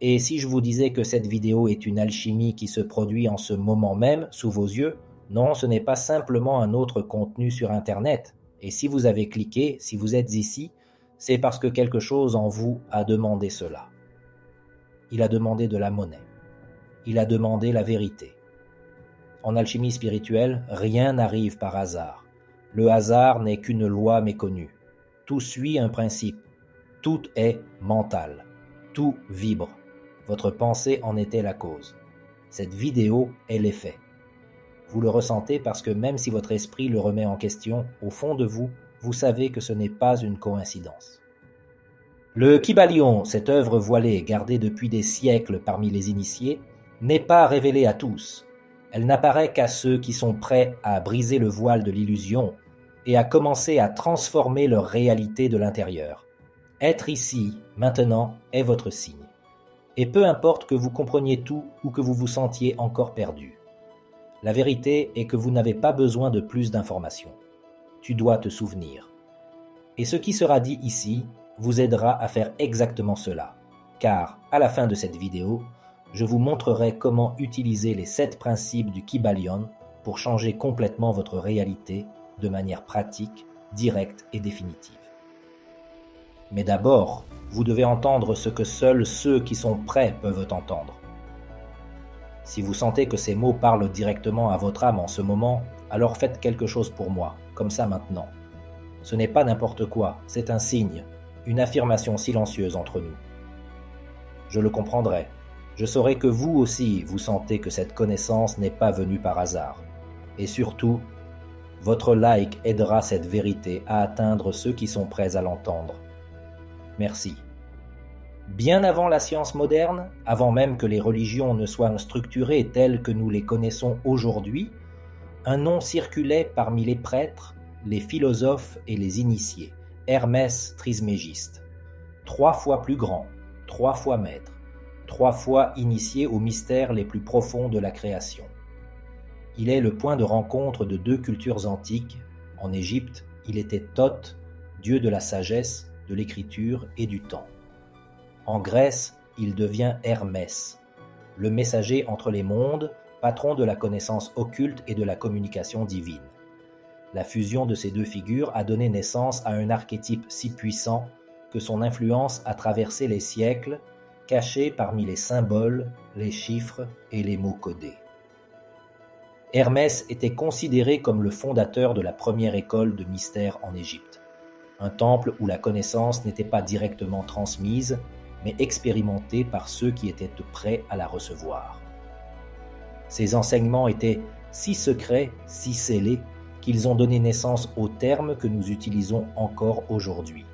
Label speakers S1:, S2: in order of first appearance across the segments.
S1: Et si je vous disais que cette vidéo est une alchimie qui se produit en ce moment même, sous vos yeux, non, ce n'est pas simplement un autre contenu sur Internet. Et si vous avez cliqué, si vous êtes ici, c'est parce que quelque chose en vous a demandé cela. Il a demandé de la monnaie. Il a demandé la vérité. En alchimie spirituelle, rien n'arrive par hasard. Le hasard n'est qu'une loi méconnue. Tout suit un principe. Tout est mental. Tout vibre. Votre pensée en était la cause. Cette vidéo est l'effet. Vous le ressentez parce que même si votre esprit le remet en question, au fond de vous, vous savez que ce n'est pas une coïncidence. Le Kybalion, cette œuvre voilée gardée depuis des siècles parmi les initiés, n'est pas révélée à tous. Elle n'apparaît qu'à ceux qui sont prêts à briser le voile de l'illusion et à commencer à transformer leur réalité de l'intérieur. Être ici, maintenant, est votre signe. Et peu importe que vous compreniez tout ou que vous vous sentiez encore perdu. La vérité est que vous n'avez pas besoin de plus d'informations. Tu dois te souvenir. Et ce qui sera dit ici vous aidera à faire exactement cela. Car, à la fin de cette vidéo, je vous montrerai comment utiliser les 7 principes du Kybalion pour changer complètement votre réalité de manière pratique, directe et définitive. Mais d'abord, vous devez entendre ce que seuls ceux qui sont prêts peuvent entendre. Si vous sentez que ces mots parlent directement à votre âme en ce moment, alors faites quelque chose pour moi, comme ça maintenant. Ce n'est pas n'importe quoi, c'est un signe, une affirmation silencieuse entre nous. Je le comprendrai. Je saurai que vous aussi, vous sentez que cette connaissance n'est pas venue par hasard. Et surtout, votre like aidera cette vérité à atteindre ceux qui sont prêts à l'entendre. Merci. Bien avant la science moderne, avant même que les religions ne soient structurées telles que nous les connaissons aujourd'hui, un nom circulait parmi les prêtres, les philosophes et les initiés, Hermès Trismégiste. 3 fois plus grand, 3 fois maître, 3 fois initié aux mystères les plus profonds de la création. Il est le point de rencontre de 2 cultures antiques. En Égypte, il était Thoth, dieu de la sagesse, de l'écriture et du temps. En Grèce, il devient Hermès, le messager entre les mondes, patron de la connaissance occulte et de la communication divine. La fusion de ces 2 figures a donné naissance à un archétype si puissant que son influence a traversé les siècles, caché parmi les symboles, les chiffres et les mots codés. Hermès était considéré comme le fondateur de la première école de mystère en Égypte, un temple où la connaissance n'était pas directement transmise, mais expérimentée par ceux qui étaient prêts à la recevoir. Ces enseignements étaient si secrets, si scellés, qu'ils ont donné naissance aux termes que nous utilisons encore aujourd'hui.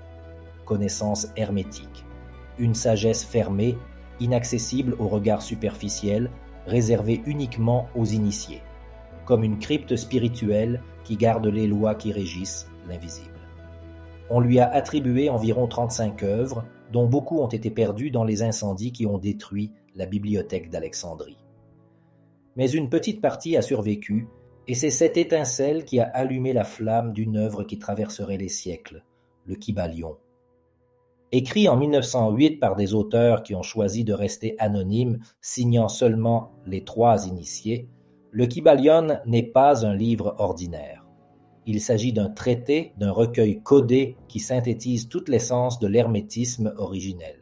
S1: Connaissance hermétique, une sagesse fermée, inaccessible au regard superficiel, réservée uniquement aux initiés, comme une crypte spirituelle qui garde les lois qui régissent l'invisible. On lui a attribué environ 35 œuvres, dont beaucoup ont été perdues dans les incendies qui ont détruit la bibliothèque d'Alexandrie. Mais une petite partie a survécu, et c'est cette étincelle qui a allumé la flamme d'une œuvre qui traverserait les siècles, le Kybalion. Écrit en 1908 par des auteurs qui ont choisi de rester anonymes, signant seulement les 3 initiés, le Kybalion n'est pas un livre ordinaire. Il s'agit d'un traité, d'un recueil codé qui synthétise toute l'essence de l'hermétisme originel.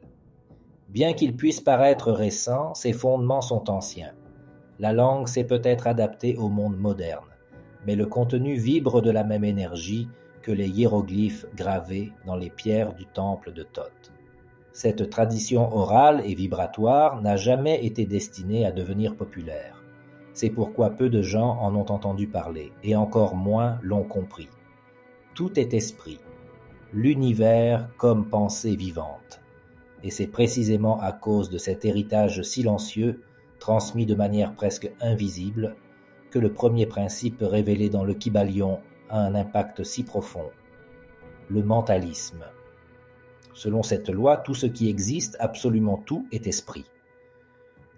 S1: Bien qu'il puisse paraître récent, ses fondements sont anciens. La langue s'est peut-être adaptée au monde moderne, mais le contenu vibre de la même énergie que les hiéroglyphes gravés dans les pierres du temple de Thoth. Cette tradition orale et vibratoire n'a jamais été destinée à devenir populaire. C'est pourquoi peu de gens en ont entendu parler, et encore moins l'ont compris. Tout est esprit, l'univers comme pensée vivante. Et c'est précisément à cause de cet héritage silencieux, transmis de manière presque invisible, que le premier principe révélé dans le Kybalion a un impact si profond. Le mentalisme. Selon cette loi, tout ce qui existe, absolument tout, est esprit.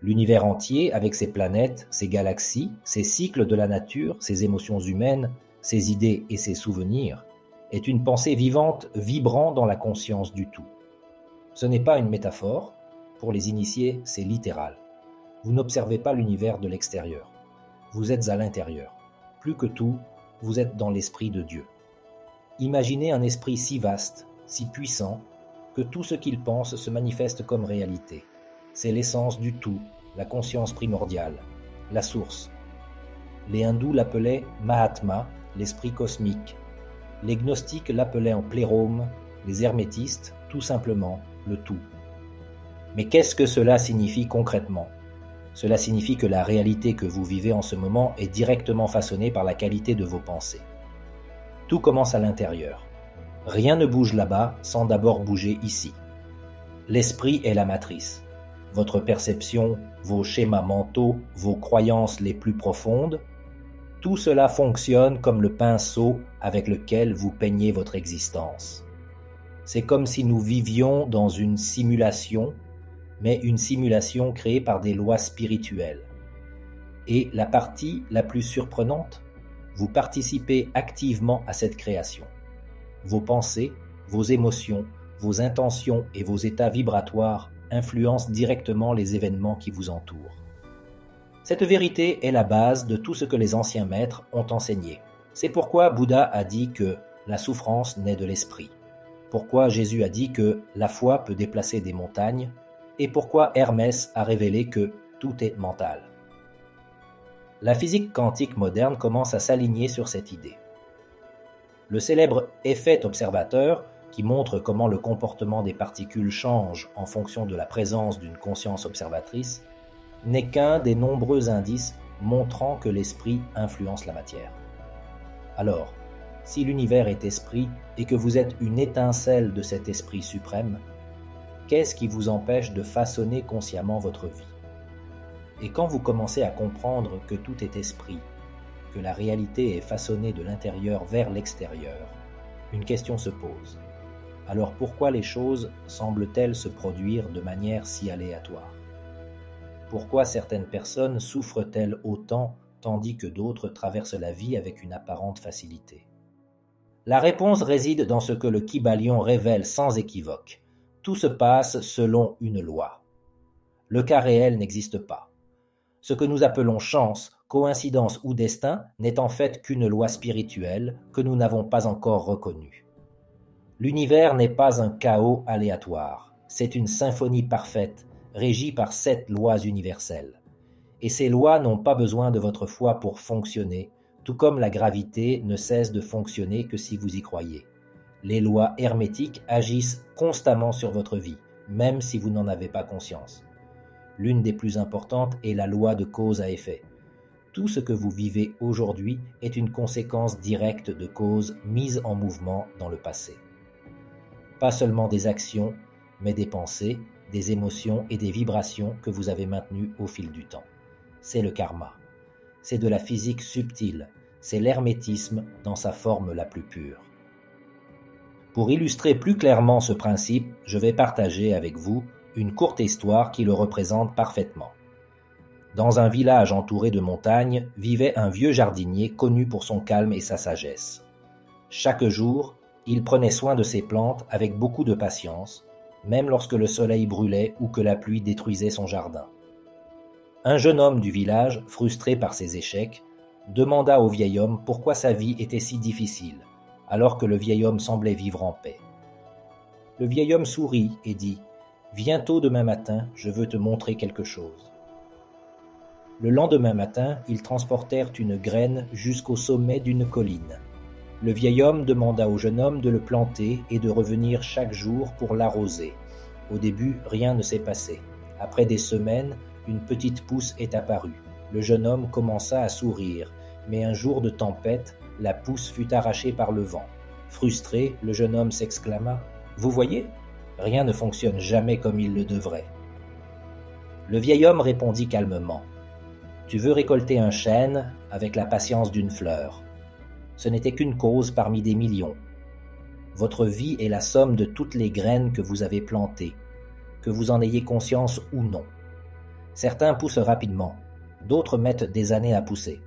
S1: L'univers entier, avec ses planètes, ses galaxies, ses cycles de la nature, ses émotions humaines, ses idées et ses souvenirs, est une pensée vivante vibrant dans la conscience du tout. Ce n'est pas une métaphore. pour les initiés, c'est littéral. Vous n'observez pas l'univers de l'extérieur. Vous êtes à l'intérieur. Plus que tout, vous êtes dans l'esprit de Dieu. Imaginez un esprit si vaste, si puissant, que tout ce qu'il pense se manifeste comme réalité. C'est l'essence du tout, la conscience primordiale, la source. Les hindous l'appelaient Mahatma, l'esprit cosmique. Les gnostiques l'appelaient en plérôme, les hermétistes, tout simplement, le tout. Mais qu'est-ce que cela signifie concrètement ? Cela signifie que la réalité que vous vivez en ce moment est directement façonnée par la qualité de vos pensées. Tout commence à l'intérieur. Rien ne bouge là-bas sans d'abord bouger ici. L'esprit est la matrice. Votre perception, vos schémas mentaux, vos croyances les plus profondes, tout cela fonctionne comme le pinceau avec lequel vous peignez votre existence. C'est comme si nous vivions dans une simulation, mais une simulation créée par des lois spirituelles. Et la partie la plus surprenante, vous participez activement à cette création. Vos pensées, vos émotions, vos intentions et vos états vibratoires influencent directement les événements qui vous entourent. Cette vérité est la base de tout ce que les anciens maîtres ont enseigné. C'est pourquoi Bouddha a dit que la souffrance naît de l'esprit. Pourquoi Jésus a dit que la foi peut déplacer des montagnes et pourquoi Hermès a révélé que tout est mental. La physique quantique moderne commence à s'aligner sur cette idée. Le célèbre effet observateur, qui montre comment le comportement des particules change en fonction de la présence d'une conscience observatrice, n'est qu'un des nombreux indices montrant que l'esprit influence la matière. Alors, si l'univers est esprit et que vous êtes une étincelle de cet esprit suprême, qu'est-ce qui vous empêche de façonner consciemment votre vie ? Et quand vous commencez à comprendre que tout est esprit, que la réalité est façonnée de l'intérieur vers l'extérieur, une question se pose. Alors pourquoi les choses semblent-elles se produire de manière si aléatoire ? Pourquoi certaines personnes souffrent-elles autant tandis que d'autres traversent la vie avec une apparente facilité ? La réponse réside dans ce que le Kybalion révèle sans équivoque. Tout se passe selon une loi. Le cas réel n'existe pas. Ce que nous appelons chance, coïncidence ou destin n'est en fait qu'une loi spirituelle que nous n'avons pas encore reconnue. L'univers n'est pas un chaos aléatoire, c'est une symphonie parfaite, régie par 7 lois universelles. Et ces lois n'ont pas besoin de votre foi pour fonctionner, tout comme la gravité ne cesse de fonctionner que si vous y croyez. Les lois hermétiques agissent constamment sur votre vie, même si vous n'en avez pas conscience. L'une des plus importantes est la loi de cause à effet. Tout ce que vous vivez aujourd'hui est une conséquence directe de causes mises en mouvement dans le passé. Pas seulement des actions, mais des pensées, des émotions et des vibrations que vous avez maintenues au fil du temps. C'est le karma. C'est de la physique subtile, c'est l'hermétisme dans sa forme la plus pure. Pour illustrer plus clairement ce principe, je vais partager avec vous une courte histoire qui le représente parfaitement. Dans un village entouré de montagnes, vivait un vieux jardinier connu pour son calme et sa sagesse. Chaque jour, il prenait soin de ses plantes avec beaucoup de patience, même lorsque le soleil brûlait ou que la pluie détruisait son jardin. Un jeune homme du village, frustré par ses échecs, demanda au vieil homme pourquoi sa vie était si difficile, alors que le vieil homme semblait vivre en paix. Le vieil homme sourit et dit « Viens tôt demain matin, je veux te montrer quelque chose. » Le lendemain matin, ils transportèrent une graine jusqu'au sommet d'une colline. Le vieil homme demanda au jeune homme de le planter et de revenir chaque jour pour l'arroser. Au début, rien ne s'est passé. Après des semaines, une petite pousse est apparue. Le jeune homme commença à sourire, mais un jour de tempête, la pousse fut arrachée par le vent. Frustré, le jeune homme s'exclama « Vous voyez ? Rien ne fonctionne jamais comme il le devrait. » Le vieil homme répondit calmement « Tu veux récolter un chêne avec la patience d'une fleur. Ce n'était qu'une cause parmi des millions. Votre vie est la somme de toutes les graines que vous avez plantées, que vous en ayez conscience ou non. Certains poussent rapidement, d'autres mettent des années à pousser.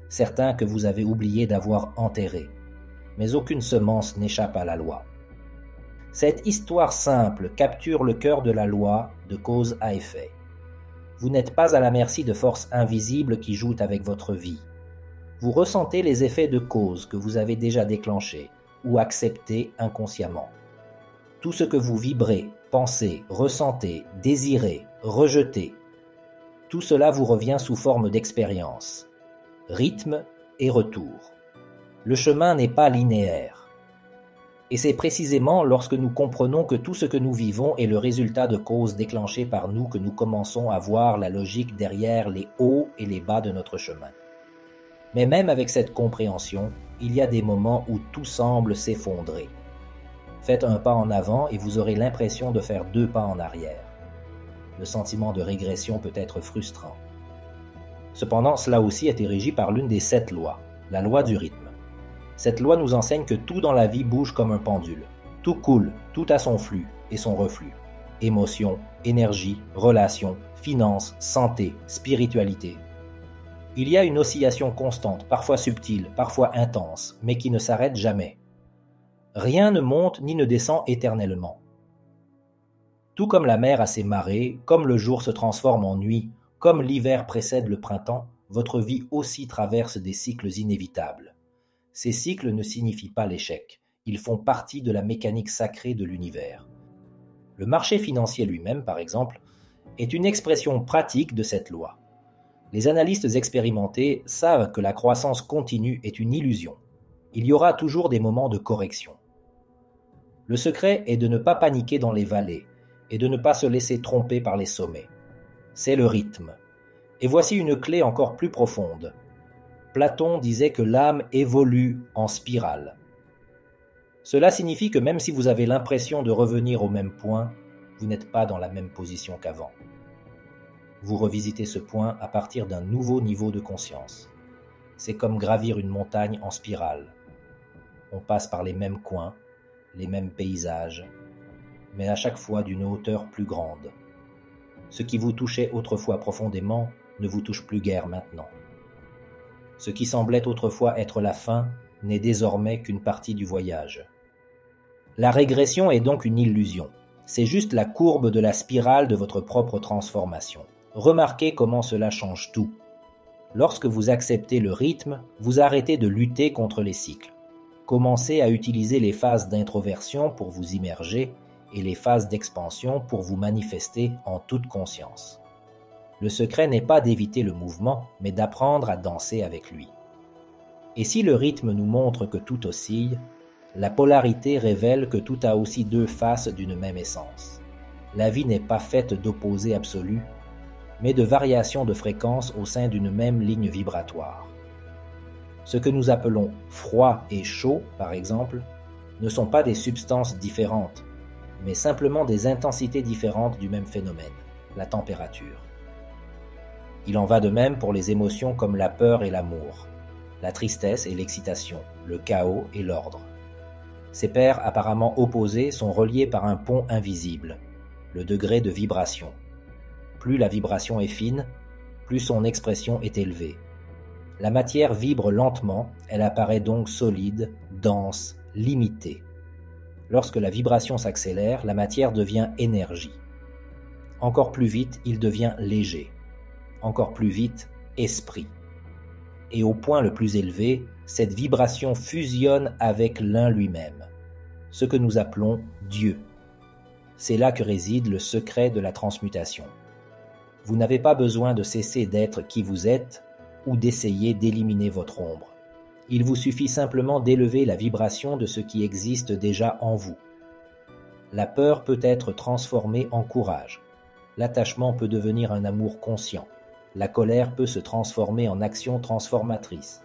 S1: Certains que vous avez oublié d'avoir enterrés. Mais aucune semence n'échappe à la loi. Cette histoire simple capture le cœur de la loi de cause à effet. Vous n'êtes pas à la merci de forces invisibles qui jouent avec votre vie. Vous ressentez les effets de cause que vous avez déjà déclenchés ou acceptés inconsciemment. Tout ce que vous vibrez, pensez, ressentez, désirez, rejetez, tout cela vous revient sous forme d'expérience, rythme et retour. Le chemin n'est pas linéaire. Et c'est précisément lorsque nous comprenons que tout ce que nous vivons est le résultat de causes déclenchées par nous que nous commençons à voir la logique derrière les hauts et les bas de notre chemin. Mais même avec cette compréhension, il y a des moments où tout semble s'effondrer. Faites un pas en avant et vous aurez l'impression de faire 2 pas en arrière. Le sentiment de régression peut être frustrant. Cependant, cela aussi a été régi par l'une des 7 lois, la loi du rythme. Cette loi nous enseigne que tout dans la vie bouge comme un pendule. Tout coule, tout a son flux et son reflux. Émotions, énergie, relations, finances, santé, spiritualité. Il y a une oscillation constante, parfois subtile, parfois intense, mais qui ne s'arrête jamais. Rien ne monte ni ne descend éternellement. Tout comme la mer a ses marées, comme le jour se transforme en nuit, comme l'hiver précède le printemps, votre vie aussi traverse des cycles inévitables. Ces cycles ne signifient pas l'échec, ils font partie de la mécanique sacrée de l'univers. Le marché financier lui-même, par exemple, est une expression pratique de cette loi. Les analystes expérimentés savent que la croissance continue est une illusion. Il y aura toujours des moments de correction. Le secret est de ne pas paniquer dans les vallées et de ne pas se laisser tromper par les sommets. C'est le rythme. Et voici une clé encore plus profonde. Platon disait que l'âme évolue en spirale. Cela signifie que même si vous avez l'impression de revenir au même point, vous n'êtes pas dans la même position qu'avant. Vous revisitez ce point à partir d'un nouveau niveau de conscience. C'est comme gravir une montagne en spirale. On passe par les mêmes coins, les mêmes paysages, mais à chaque fois d'une hauteur plus grande. Ce qui vous touchait autrefois profondément ne vous touche plus guère maintenant. Ce qui semblait autrefois être la fin n'est désormais qu'une partie du voyage. La régression est donc une illusion. C'est juste la courbe de la spirale de votre propre transformation. Remarquez comment cela change tout. Lorsque vous acceptez le rythme, vous arrêtez de lutter contre les cycles. Commencez à utiliser les phases d'introversion pour vous immerger et les phases d'expansion pour vous manifester en toute conscience. Le secret n'est pas d'éviter le mouvement, mais d'apprendre à danser avec lui. Et si le rythme nous montre que tout oscille, la polarité révèle que tout a aussi 2 faces d'une même essence. La vie n'est pas faite d'opposés absolus, mais de variations de fréquences au sein d'une même ligne vibratoire. Ce que nous appelons froid et chaud, par exemple, ne sont pas des substances différentes, mais simplement des intensités différentes du même phénomène, la température. Il en va de même pour les émotions comme la peur et l'amour, la tristesse et l'excitation, le chaos et l'ordre. Ces paires apparemment opposées sont reliées par un pont invisible, le degré de vibration. Plus la vibration est fine, plus son expression est élevée. La matière vibre lentement, elle apparaît donc solide, dense, limitée. Lorsque la vibration s'accélère, la matière devient énergie. Encore plus vite, il devient léger. Encore plus vite, esprit. Et au point le plus élevé, cette vibration fusionne avec l'un lui-même, ce que nous appelons Dieu. C'est là que réside le secret de la transmutation. Vous n'avez pas besoin de cesser d'être qui vous êtes ou d'essayer d'éliminer votre ombre. Il vous suffit simplement d'élever la vibration de ce qui existe déjà en vous. La peur peut être transformée en courage. L'attachement peut devenir un amour conscient. La colère peut se transformer en action transformatrice.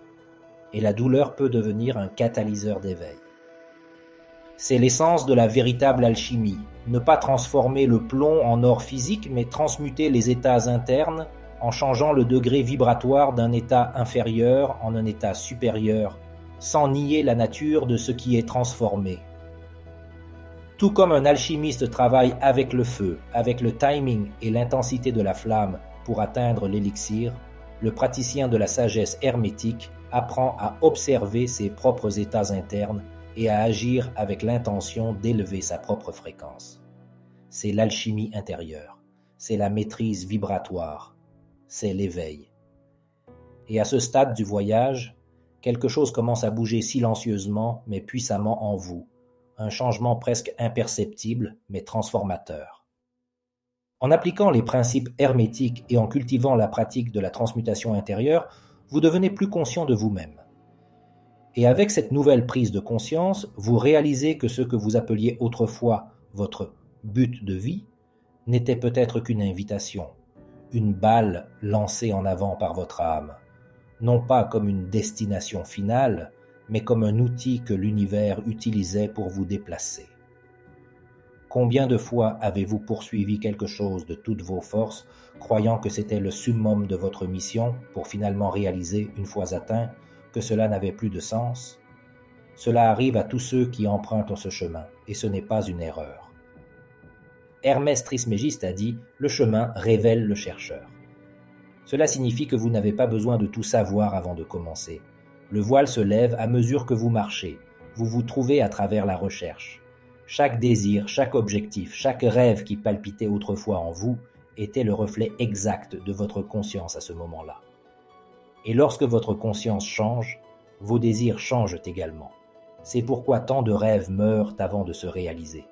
S1: Et la douleur peut devenir un catalyseur d'éveil. C'est l'essence de la véritable alchimie. Ne pas transformer le plomb en or physique, mais transmuter les états internes en changeant le degré vibratoire d'un état inférieur en un état supérieur, sans nier la nature de ce qui est transformé. Tout comme un alchimiste travaille avec le feu, avec le timing et l'intensité de la flamme pour atteindre l'élixir, le praticien de la sagesse hermétique apprend à observer ses propres états internes et à agir avec l'intention d'élever sa propre fréquence. C'est l'alchimie intérieure, c'est la maîtrise vibratoire, c'est l'éveil. Et à ce stade du voyage, quelque chose commence à bouger silencieusement mais puissamment en vous, un changement presque imperceptible mais transformateur. En appliquant les principes hermétiques et en cultivant la pratique de la transmutation intérieure, vous devenez plus conscient de vous-même. Et avec cette nouvelle prise de conscience, vous réalisez que ce que vous appeliez autrefois votre but de vie n'était peut-être qu'une invitation, une balle lancée en avant par votre âme, non pas comme une destination finale, mais comme un outil que l'univers utilisait pour vous déplacer. Combien de fois avez-vous poursuivi quelque chose de toutes vos forces, croyant que c'était le summum de votre mission, pour finalement réaliser, une fois atteint, que cela n'avait plus de sens? Cela arrive à tous ceux qui empruntent ce chemin, et ce n'est pas une erreur. Hermès Trismégiste a dit « Le chemin révèle le chercheur ». Cela signifie que vous n'avez pas besoin de tout savoir avant de commencer. Le voile se lève à mesure que vous marchez. Vous vous trouvez à travers la recherche. Chaque désir, chaque objectif, chaque rêve qui palpitait autrefois en vous était le reflet exact de votre conscience à ce moment-là. Et lorsque votre conscience change, vos désirs changent également. C'est pourquoi tant de rêves meurent avant de se réaliser.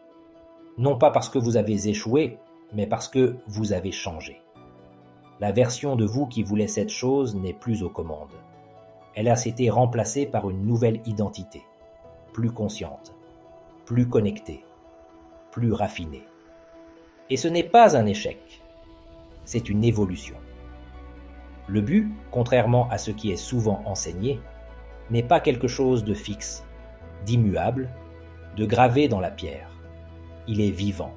S1: Non pas parce que vous avez échoué, mais parce que vous avez changé. La version de vous qui voulait cette chose n'est plus aux commandes. Elle a été remplacée par une nouvelle identité, plus consciente, plus connectée, plus raffinée. Et ce n'est pas un échec, c'est une évolution. Le but, contrairement à ce qui est souvent enseigné, n'est pas quelque chose de fixe, d'immuable, de gravé dans la pierre. Il est vivant.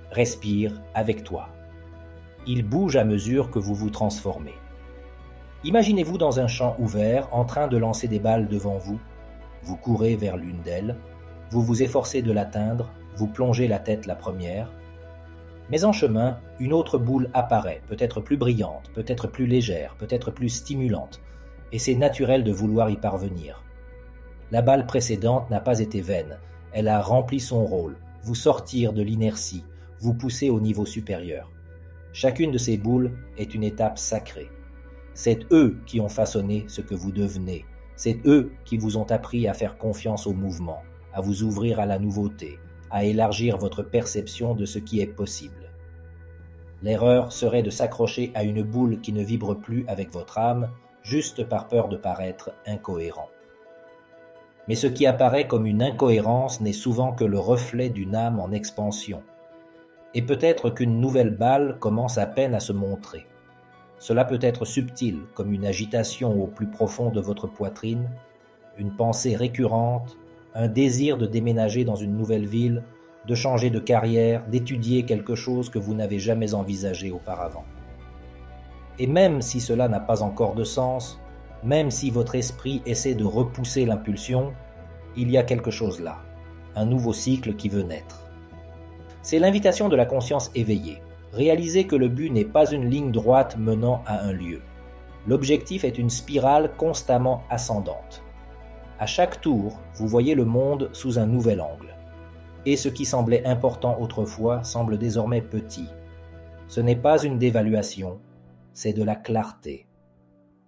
S1: Respire avec toi. Il bouge à mesure que vous vous transformez. Imaginez-vous dans un champ ouvert en train de lancer des balles devant vous. Vous courez vers l'une d'elles, vous vous efforcez de l'atteindre, vous plongez la tête la première. Mais en chemin, une autre boule apparaît, peut-être plus brillante, peut-être plus légère, peut-être plus stimulante, et c'est naturel de vouloir y parvenir. La balle précédente n'a pas été vaine, elle a rempli son rôle, vous sortir de l'inertie, vous pousser au niveau supérieur. Chacune de ces boules est une étape sacrée. C'est eux qui ont façonné ce que vous devenez. C'est eux qui vous ont appris à faire confiance au mouvement, à vous ouvrir à la nouveauté, à élargir votre perception de ce qui est possible. L'erreur serait de s'accrocher à une boule qui ne vibre plus avec votre âme, juste par peur de paraître incohérent. Mais ce qui apparaît comme une incohérence n'est souvent que le reflet d'une âme en expansion. Et peut-être qu'une nouvelle balle commence à peine à se montrer. Cela peut être subtil, comme une agitation au plus profond de votre poitrine, une pensée récurrente, un désir de déménager dans une nouvelle ville, de changer de carrière, d'étudier quelque chose que vous n'avez jamais envisagé auparavant. Et même si cela n'a pas encore de sens, même si votre esprit essaie de repousser l'impulsion, il y a quelque chose là, un nouveau cycle qui veut naître. C'est l'invitation de la conscience éveillée. Réalisez que le but n'est pas une ligne droite menant à un lieu. L'objectif est une spirale constamment ascendante. À chaque tour, vous voyez le monde sous un nouvel angle. Et ce qui semblait important autrefois semble désormais petit. Ce n'est pas une dévaluation, c'est de la clarté.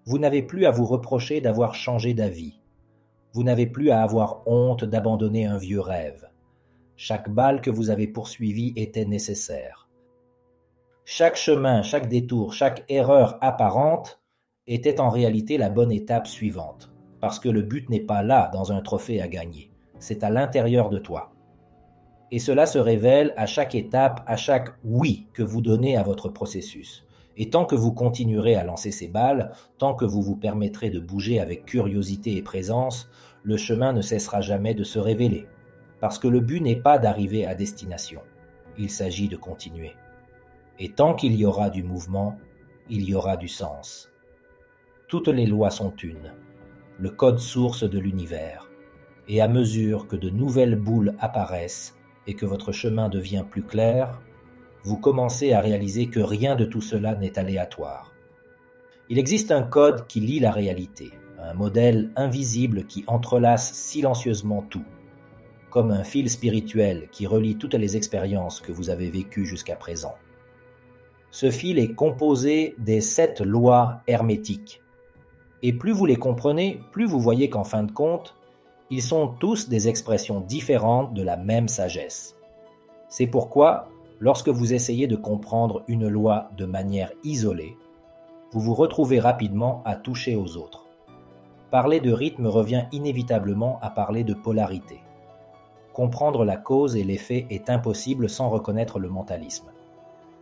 S1: Vous n'avez plus à vous reprocher d'avoir changé d'avis. Vous n'avez plus à avoir honte d'abandonner un vieux rêve. Chaque balle que vous avez poursuivie était nécessaire. Chaque chemin, chaque détour, chaque erreur apparente était en réalité la bonne étape suivante, parce que le but n'est pas là dans un trophée à gagner, c'est à l'intérieur de toi. Et cela se révèle à chaque étape, à chaque « oui » que vous donnez à votre processus. Et tant que vous continuerez à lancer ces balles, tant que vous vous permettrez de bouger avec curiosité et présence, le chemin ne cessera jamais de se révéler. Parce que le but n'est pas d'arriver à destination, il s'agit de continuer. Et tant qu'il y aura du mouvement, il y aura du sens. Toutes les lois sont une, le code source de l'univers. Et à mesure que de nouvelles boules apparaissent et que votre chemin devient plus clair, vous commencez à réaliser que rien de tout cela n'est aléatoire. Il existe un code qui lie la réalité, un modèle invisible qui entrelace silencieusement tout, comme un fil spirituel qui relie toutes les expériences que vous avez vécues jusqu'à présent. Ce fil est composé des 7 lois hermétiques. Et plus vous les comprenez, plus vous voyez qu'en fin de compte, ils sont tous des expressions différentes de la même sagesse. C'est pourquoi, lorsque vous essayez de comprendre une loi de manière isolée, vous vous retrouvez rapidement à toucher aux autres. Parler de rythme revient inévitablement à parler de polarité. Comprendre la cause et l'effet est impossible sans reconnaître le mentalisme.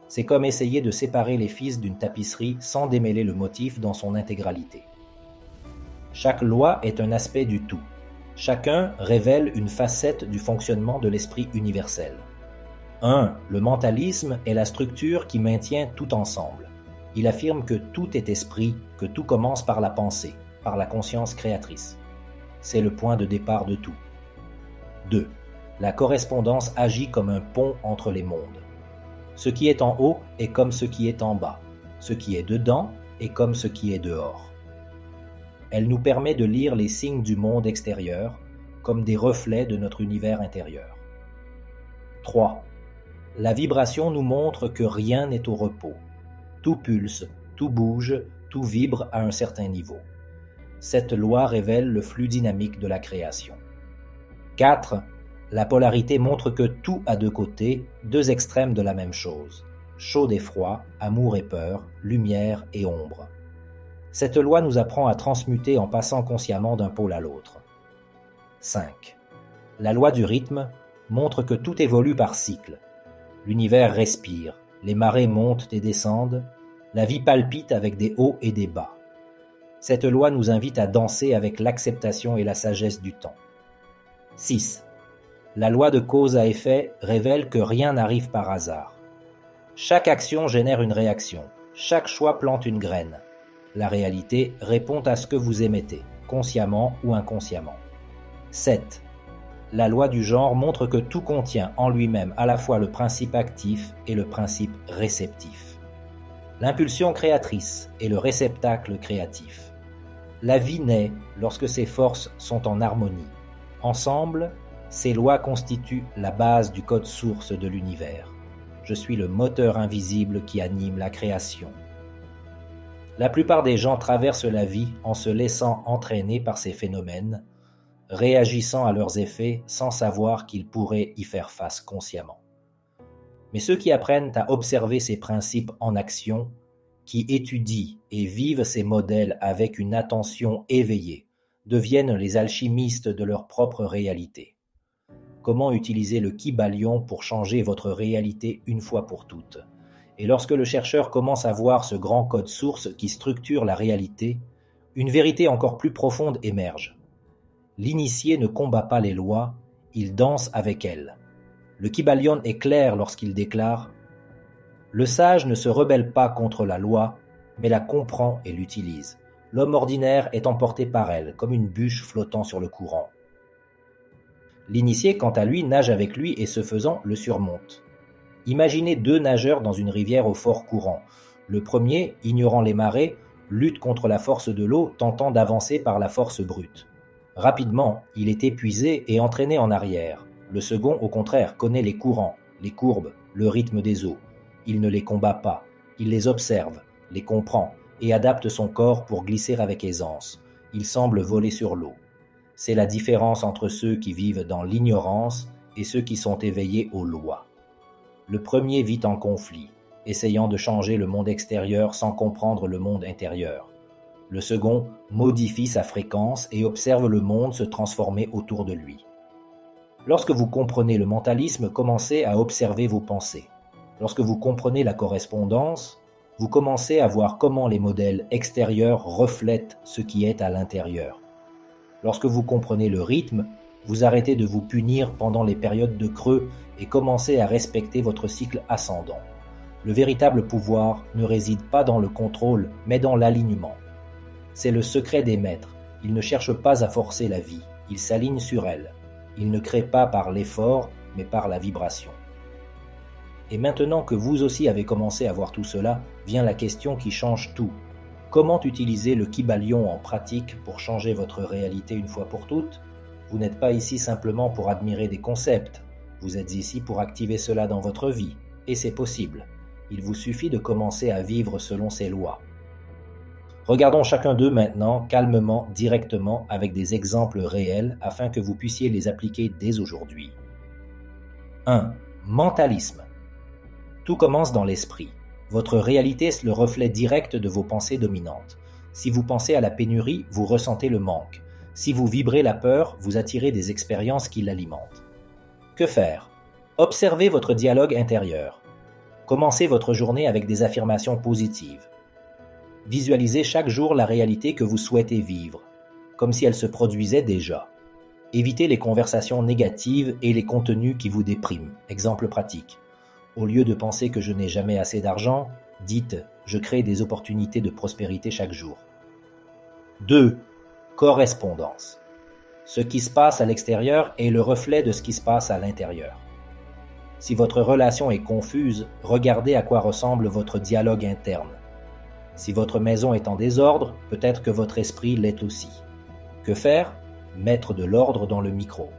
S1: C'est comme essayer de séparer les fils d'une tapisserie sans démêler le motif dans son intégralité. Chaque loi est un aspect du tout. Chacun révèle une facette du fonctionnement de l'esprit universel. 1. Le mentalisme est la structure qui maintient tout ensemble. Il affirme que tout est esprit, que tout commence par la pensée, par la conscience créatrice. C'est le point de départ de tout. 2. La correspondance agit comme un pont entre les mondes. Ce qui est en haut est comme ce qui est en bas. Ce qui est dedans est comme ce qui est dehors. Elle nous permet de lire les signes du monde extérieur comme des reflets de notre univers intérieur. 3. La vibration nous montre que rien n'est au repos. Tout pulse, tout bouge, tout vibre à un certain niveau. Cette loi révèle le flux dynamique de la création. 4. La polarité montre que tout a 2 côtés, 2 extrêmes de la même chose. Chaud et froid, amour et peur, lumière et ombre. Cette loi nous apprend à transmuter en passant consciemment d'un pôle à l'autre. 5. La loi du rythme montre que tout évolue par cycle. L'univers respire, les marées montent et descendent, la vie palpite avec des hauts et des bas. Cette loi nous invite à danser avec l'acceptation et la sagesse du temps. 6. La loi de cause à effet révèle que rien n'arrive par hasard. Chaque action génère une réaction, chaque choix plante une graine. La réalité répond à ce que vous émettez, consciemment ou inconsciemment. 7. La loi du genre montre que tout contient en lui-même à la fois le principe actif et le principe réceptif. L'impulsion créatrice et le réceptacle créatif. La vie naît lorsque ces forces sont en harmonie. Ensemble, ces lois constituent la base du code source de l'univers. Je suis le moteur invisible qui anime la création. La plupart des gens traversent la vie en se laissant entraîner par ces phénomènes, réagissant à leurs effets sans savoir qu'ils pourraient y faire face consciemment. Mais ceux qui apprennent à observer ces principes en action, qui étudient et vivent ces modèles avec une attention éveillée, deviennent les alchimistes de leur propre réalité. Comment utiliser le Kybalion pour changer votre réalité une fois pour toutes ? Et lorsque le chercheur commence à voir ce grand code source qui structure la réalité, une vérité encore plus profonde émerge. L'initié ne combat pas les lois, il danse avec elles. Le Kybalion est clair lorsqu'il déclare « Le sage ne se rebelle pas contre la loi, mais la comprend et l'utilise. L'homme ordinaire est emporté par elle, comme une bûche flottant sur le courant. » L'initié, quant à lui, nage avec lui et ce faisant, le surmonte. Imaginez 2 nageurs dans une rivière au fort courant. Le premier, ignorant les marées, lutte contre la force de l'eau, tentant d'avancer par la force brute. Rapidement, il est épuisé et entraîné en arrière. Le second, au contraire, connaît les courants, les courbes, le rythme des eaux. Il ne les combat pas, il les observe, les comprend et adapte son corps pour glisser avec aisance. Il semble voler sur l'eau. C'est la différence entre ceux qui vivent dans l'ignorance et ceux qui sont éveillés aux lois. Le premier vit en conflit, essayant de changer le monde extérieur sans comprendre le monde intérieur. Le second modifie sa fréquence et observe le monde se transformer autour de lui. Lorsque vous comprenez le mentalisme, commencez à observer vos pensées. Lorsque vous comprenez la correspondance, vous commencez à voir comment les modèles extérieurs reflètent ce qui est à l'intérieur. Lorsque vous comprenez le rythme, vous arrêtez de vous punir pendant les périodes de creux et commencez à respecter votre cycle ascendant. Le véritable pouvoir ne réside pas dans le contrôle, mais dans l'alignement. C'est le secret des maîtres. Ils ne cherchent pas à forcer la vie, ils s'alignent sur elle. Ils ne créent pas par l'effort, mais par la vibration. Et maintenant que vous aussi avez commencé à voir tout cela, vient la question qui change tout. Comment utiliser le Kybalion en pratique pour changer votre réalité une fois pour toutes? Vous n'êtes pas ici simplement pour admirer des concepts, vous êtes ici pour activer cela dans votre vie, et c'est possible. Il vous suffit de commencer à vivre selon ces lois. Regardons chacun d'eux maintenant, calmement, directement, avec des exemples réels afin que vous puissiez les appliquer dès aujourd'hui. 1. Mentalisme. Tout commence dans l'esprit. Votre réalité est le reflet direct de vos pensées dominantes. Si vous pensez à la pénurie, vous ressentez le manque. Si vous vibrez la peur, vous attirez des expériences qui l'alimentent. Que faire? Observez votre dialogue intérieur. Commencez votre journée avec des affirmations positives. Visualisez chaque jour la réalité que vous souhaitez vivre, comme si elle se produisait déjà. Évitez les conversations négatives et les contenus qui vous dépriment. Exemple pratique. Au lieu de penser que je n'ai jamais assez d'argent, dites « Je crée des opportunités de prospérité chaque jour ». 2. Correspondance. Ce qui se passe à l'extérieur est le reflet de ce qui se passe à l'intérieur. Si votre relation est confuse, regardez à quoi ressemble votre dialogue interne. Si votre maison est en désordre, peut-être que votre esprit l'est aussi. Que faire? Mettre de l'ordre dans le micro.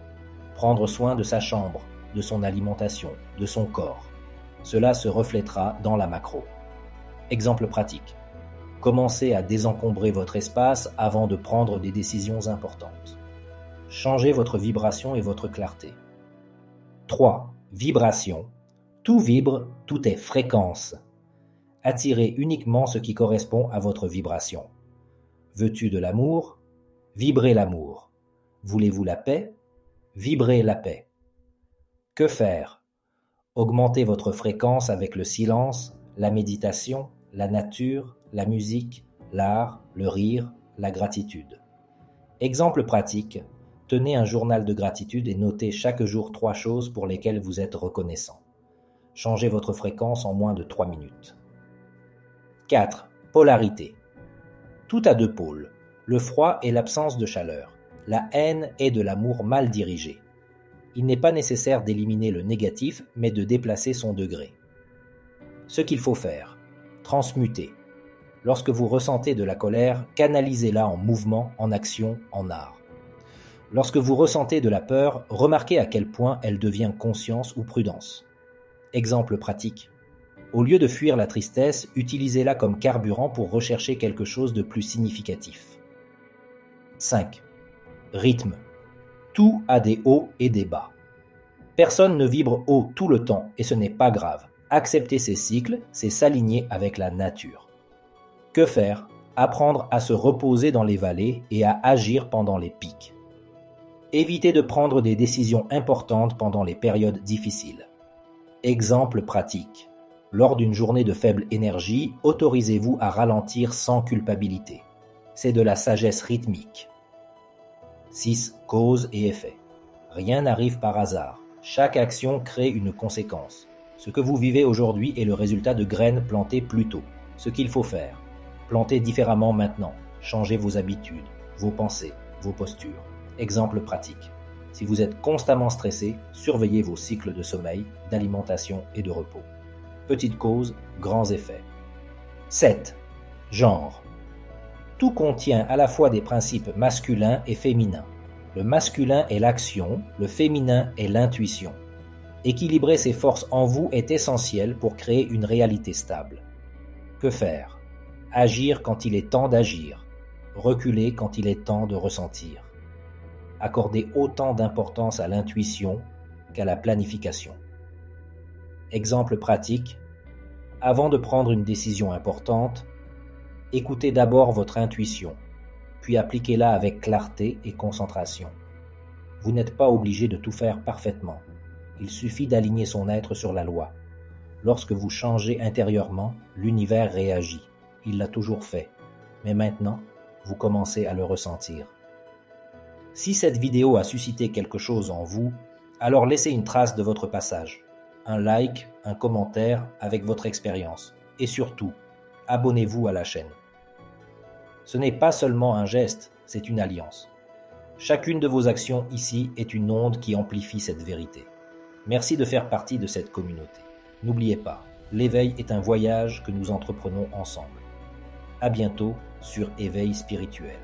S1: Prendre soin de sa chambre, de son alimentation, de son corps. Cela se reflètera dans la macro. Exemple pratique. Commencez à désencombrer votre espace avant de prendre des décisions importantes. Changez votre vibration et votre clarté. 3. Vibration. Tout vibre, tout est fréquence. Attirez uniquement ce qui correspond à votre vibration. Veux-tu de l'amour? Vibrez l'amour. Voulez-vous la paix? Vibrez la paix. Que faire? Augmentez votre fréquence avec le silence, la méditation, la nature, la musique, l'art, le rire, la gratitude. Exemple pratique, tenez un journal de gratitude et notez chaque jour 3 choses pour lesquelles vous êtes reconnaissant. Changez votre fréquence en moins de 3 minutes. 4. Polarité. Tout a 2 pôles. Le froid est l'absence de chaleur. La haine est de l'amour mal dirigé. Il n'est pas nécessaire d'éliminer le négatif, mais de déplacer son degré. Ce qu'il faut faire. Transmuter. Lorsque vous ressentez de la colère, canalisez-la en mouvement, en action, en art. Lorsque vous ressentez de la peur, remarquez à quel point elle devient conscience ou prudence. Exemple pratique. Au lieu de fuir la tristesse, utilisez-la comme carburant pour rechercher quelque chose de plus significatif. 5. Rythme. Tout a des hauts et des bas. Personne ne vibre haut tout le temps et ce n'est pas grave. Accepter ces cycles, c'est s'aligner avec la nature. Que faire? Apprendre à se reposer dans les vallées et à agir pendant les pics. Évitez de prendre des décisions importantes pendant les périodes difficiles. Exemple pratique. Lors d'une journée de faible énergie, autorisez-vous à ralentir sans culpabilité. C'est de la sagesse rythmique. 6. Cause et effet. Rien n'arrive par hasard. Chaque action crée une conséquence. Ce que vous vivez aujourd'hui est le résultat de graines plantées plus tôt. Ce qu'il faut faire. Plantez différemment maintenant. Changez vos habitudes, vos pensées, vos postures. Exemple pratique. Si vous êtes constamment stressé, surveillez vos cycles de sommeil, d'alimentation et de repos. Petite cause, grands effets. 7. Genre. Tout contient à la fois des principes masculins et féminins. Le masculin est l'action, le féminin est l'intuition. Équilibrer ces forces en vous est essentiel pour créer une réalité stable. Que faire? Agir quand il est temps d'agir. Reculer quand il est temps de ressentir. Accorder autant d'importance à l'intuition qu'à la planification. Exemple pratique. Avant de prendre une décision importante, écoutez d'abord votre intuition, puis appliquez-la avec clarté et concentration. Vous n'êtes pas obligé de tout faire parfaitement. Il suffit d'aligner son être sur la loi. Lorsque vous changez intérieurement, l'univers réagit. Il l'a toujours fait. Mais maintenant, vous commencez à le ressentir. Si cette vidéo a suscité quelque chose en vous, alors laissez une trace de votre passage. Un like, un commentaire avec votre expérience. Et surtout, abonnez-vous à la chaîne. Ce n'est pas seulement un geste, c'est une alliance. Chacune de vos actions ici est une onde qui amplifie cette vérité. Merci de faire partie de cette communauté. N'oubliez pas, l'éveil est un voyage que nous entreprenons ensemble. À bientôt sur Éveil spirituel.